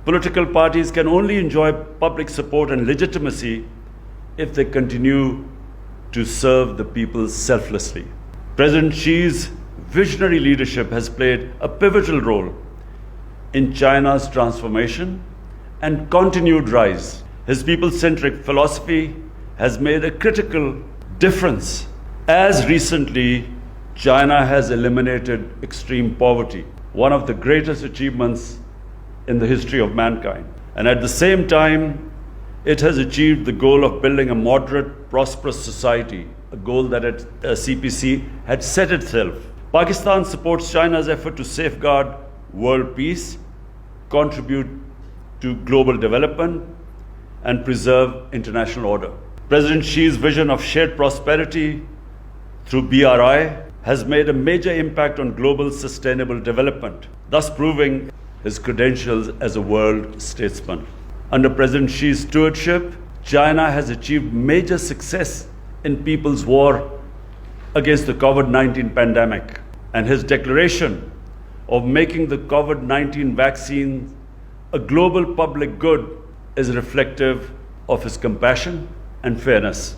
Political parties can only enjoy public support and legitimacy if they continue to serve the people selflessly. President Xi's visionary leadership has played a pivotal role in China's transformation and continued rise. His people-centric philosophy has made a critical difference. As recently, China has eliminated extreme poverty, one of the greatest achievements in the history of mankind. And at the same time, it has achieved the goal of building a moderate, prosperous society, a goal that CPC had set itself. Pakistan supports China's effort to safeguard world peace, contribute to global development, and preserve international order. President Xi's vision of shared prosperity through BRI has made a major impact on global sustainable development, thus proving his credentials as a world statesman. Under President Xi's stewardship, China has achieved major success in people's war against the COVID-19 pandemic, and his declaration of making the COVID-19 vaccine a global public good is reflective of his compassion and fairness.